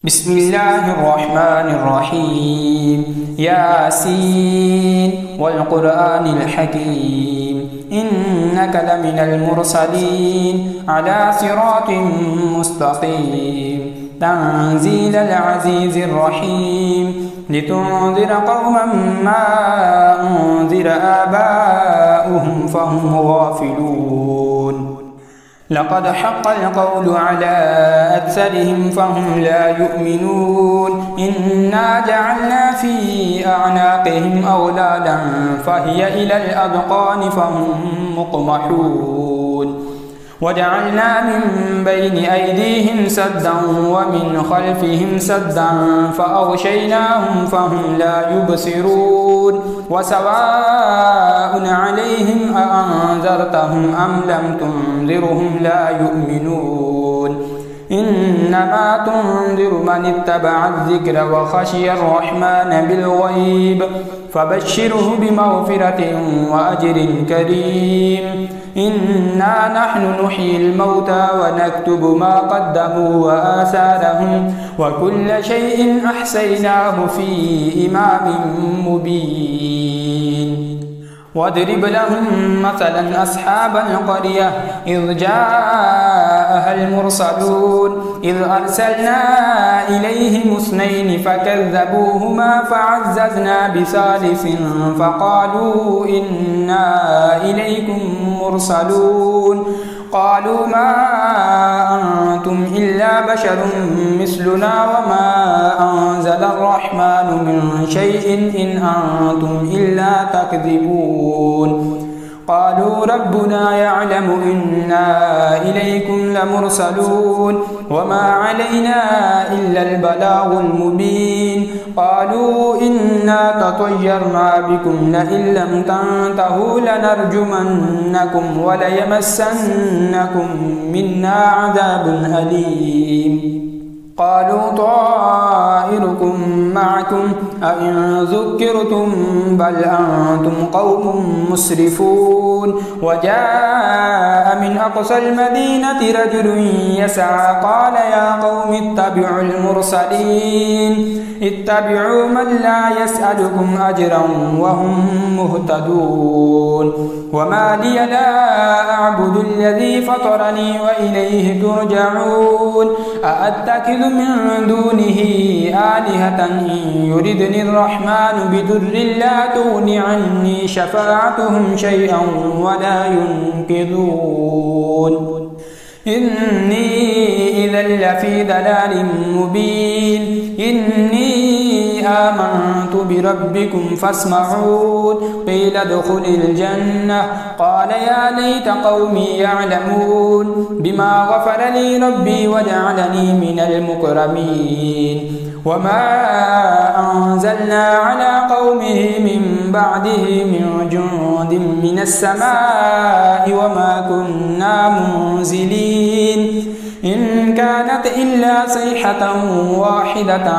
بسم الله الرحمن الرحيم ياسين والقرآن الحكيم إنك لمن المرسلين على صراط مستقيم تنزيل العزيز الرحيم لتنذر قوما ما أنذر آباؤهم فهم غافلون لقد حق القول على أكثرهم فهم لا يؤمنون إنا جعلنا في أعناقهم أغلالا فهي إلى الأذقان فهم مقمحون وجعلنا من بين أيديهم سدا ومن خلفهم سدا فأغشيناهم فهم لا يبصرون وسواء عليهم أأنذرتهم أم لم تنذرهم لا يؤمنون إنما تنذر من اتبع الذكر وخشي الرحمن بالغيب فبشره بمغفرة وأجر كريم إنا نحن نحيي الموتى ونكتب ما قدموا وآثارهم وكل شيء أحصيناه في إمام مبين واضرب لهم مثلا أصحاب القرية إذ جاءها المرسلون إذ أرسلنا إليهم اثنين فكذبوهما فعززنا بثالث فقالوا إنا إليكم مرسلون قالوا ما أنتم إلا بشر مثلنا وما أنزل الرحمن من شيء إن أنتم إلا تكذبون قالوا ربنا يعلم إنا إليكم لمرسلون وما علينا إلا البلاغ المبين قالوا إنا تطيرنا بكم لئن لم تنتهوا لنرجمنكم وليمسنكم منا عذاب أليم قالوا طائركم معكم أئن ذكرتم بل أنتم قوم مسرفون وجاء من أقصى المدينة رجل يسعى قال يا قوم اتبعوا المرسلين اتبعوا من لا يسألكم أجرا وهم مهتدون وما لي لا أعبد الذي فطرني وإليه ترجعون أأتخذ من دونه آلهة إن يردني الرحمن بضر لا تغن عني شفاعتهم شيئا ولا ينقذون إني إذا لفي ضلال مبين إني آمنت بربكم فاسمعون قيل ادخل الجنة قال يا ليت قومي يعلمون بما غفر لي ربي وجعلني من المكرمين وما أنزلنا على قومه من بعده من جند من السماء وما كنا منزلين إن كانت إلا صيحة واحدة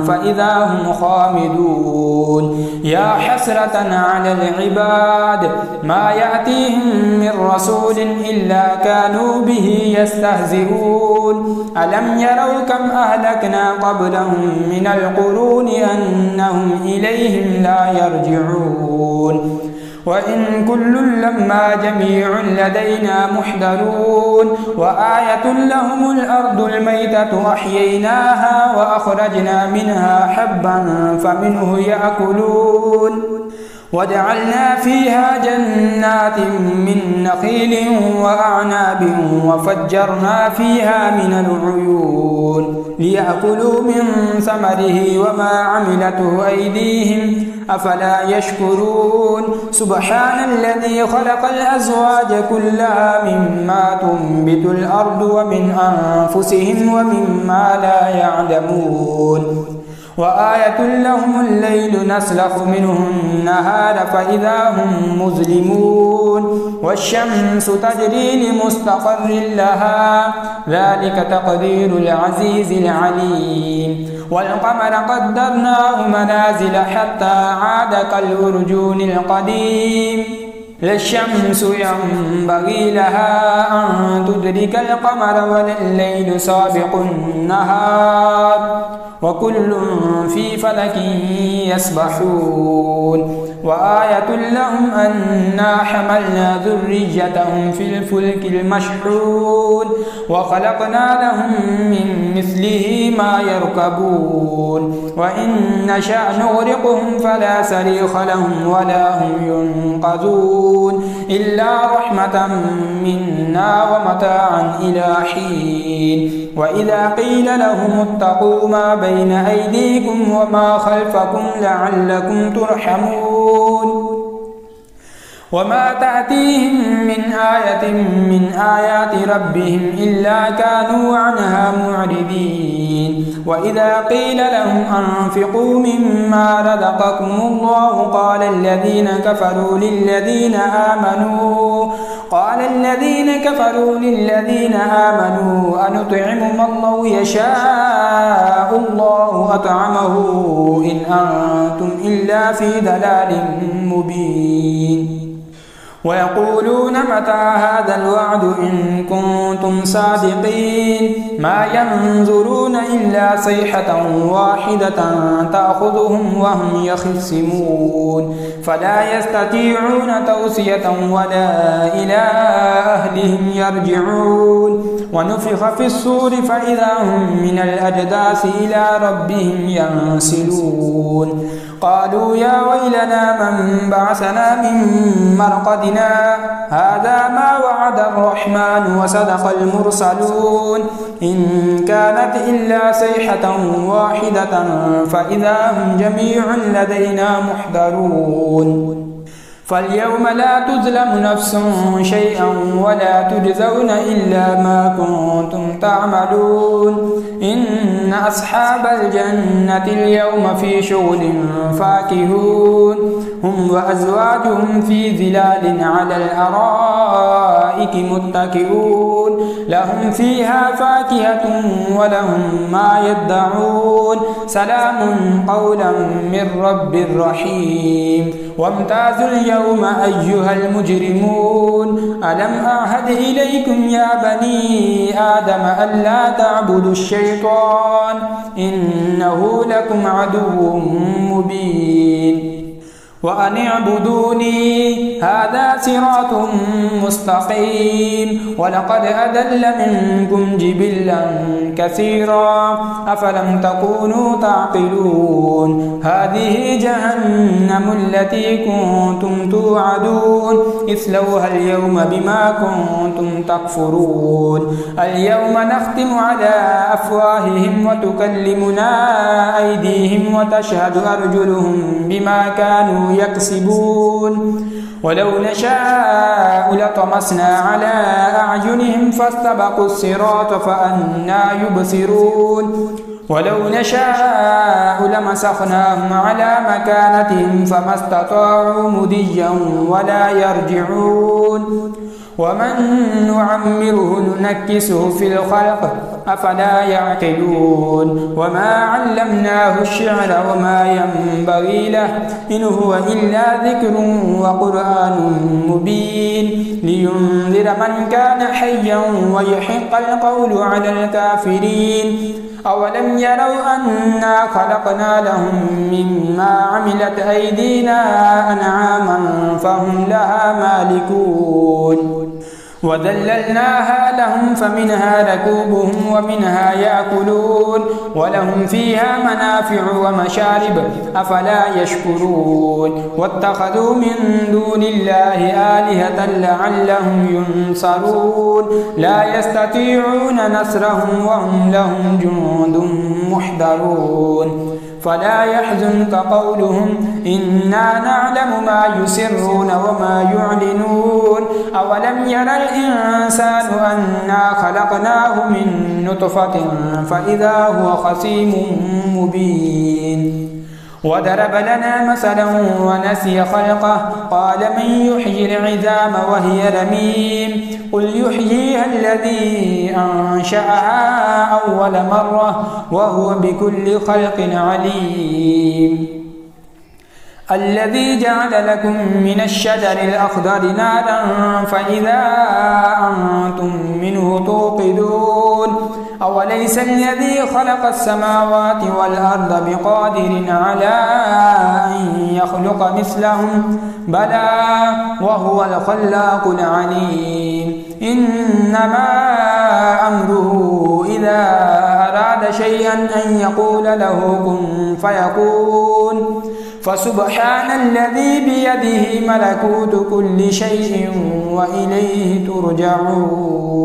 فإذا هم خامدون يا حسرة على العباد ما يأتيهم من رسول إلا كانوا به يستهزئون ألم يروا كم أهلكنا قبلهم من القرون أنهم إليهم لا يرجعون وإن كل لما جميع لدينا محضرون وآية لهم الأرض الميتة أحييناها وأخرجنا منها حبا فمنه يأكلون وجعلنا فيها جنات من نخيل وأعناب وفجرنا فيها من العيون ليأكلوا من ثمره وما عملته أيديهم أفلا يشكرون سبحان الذي خلق الأزواج كلها مما تنبت الأرض ومن أنفسهم ومما لا يعلمون وآية لهم الليل نسلخ منه النهار فإذا هم مظلمون والشمس تجري لمستقر لها ذلك تقدير العزيز العليم والقمر قدرناه منازل حتى عاد كالأرجون القديم لا الشمس ينبغي لها أن تدرك القمر ولا الليل سابق النهار وكل في فلك يسبحون وآية لهم أنا حملنا ذريتهم في الفلك المشحون وخلقنا لهم من مثله ما يركبون وإن نشأ نغرقهم فلا صريخ لهم ولا هم ينقذون إلا رحمة منا ومتاعا إلى حين وإذا قيل لهم اتقوا ما بين أيديكم وما خلفكم لعلكم ترحمون وما تأتيهم من آية من آيات ربهم إلا كانوا عنها معرضين وإذا قيل لهم أنفقوا مما رزقكم الله قال الذين كفروا للذين آمنوا أنطعم من الله يشاء الله أطعمه إن أنتم إلا في ضلال مبين ويقولون متى هذا الوعد إن كنتم صادقين ما ينظرون إلا صيحة واحدة تأخذهم وهم يخصمون فلا يستطيعون توصية ولا إلى أهلهم يرجعون ونفخ في الصور فإذا هم من الأجداث إلى ربهم ينسلون قالوا يا ويلنا من بعثنا من مرقدنا هذا ما وعد الرحمن وصدق المرسلون إن كانت إلا صيحة واحدة فإذا هم جميع لدينا محضرون فاليوم لا تظلم نفس شيئا ولا تجزون إلا ما كنتم تعملون إن أصحاب الجنة اليوم في شغل فاكهون هم وأزواجهم في ظلال على الأرائك متكئون لهم فيها فاكهة ولهم ما يدعون سلام قولا من رب رحيم وامتازوا اليوم أيها المجرمون ألم أعهد إليكم يا بني آدم ألا تعبدوا الشيطان إنه لكم عدو مبين وأن اعبدوني هذا صراط مستقيم ولقد أضل منكم جبلا كثيرا أفلم تكونوا تعقلون هذه جهنم التي كنتم توعدون اصلوها اليوم بما كنتم تكفرون اليوم نختم على أفواههم وتكلمنا أيديهم وتشهد أرجلهم بما كانوا يكسبون ولو نشاء لطمسنا على أعينهم فاستبقوا الصراط فأنى يبصرون ولو نشاء لمسخناهم على مكانتهم فما استطاعوا مضيا ولا يرجعون ومن نعمره ننكسه في الخلق أفلا يعقلون وما علمناه الشعر وما ينبغي له إن هو إلا ذكر وقرآن مبين لينذر من كان حيا ويحق القول على الكافرين أولم يروا أنا خلقنا لهم مما عملت أيدينا أنعاما فهم لها مالكون وذللناها لهم فمنها ركوبهم ومنها يأكلون ولهم فيها منافع ومشارب أفلا يشكرون واتخذوا من دون الله آلهة لعلهم ينصرون لا يستطيعون نصرهم وهم لهم جند محضرون فلا يحزنك قولهم إنا نعلم ما يسرون وما يعلنون أولم يرى الإنسان أنا خلقناه من نطفة فإذا هو خصيم مبين وضرب لنا مثلا ونسي خلقه قال من يحيي العظام وهي رميم قل يحييها الذي أنشأها أول مرة وهو بكل خلق عليم الذي جعل لكم من الشجر الأخضر نارا فإذا أنتم منه توقدون أوليس الذي خلق السماوات والأرض بقادر على أن يخلق مثلهم بلى وهو الخلاق العليم إنما أمره إذا أراد شيئا أن يقول له كن فيكون فسبحان الذي بيده ملكوت كل شيء وإليه ترجعون.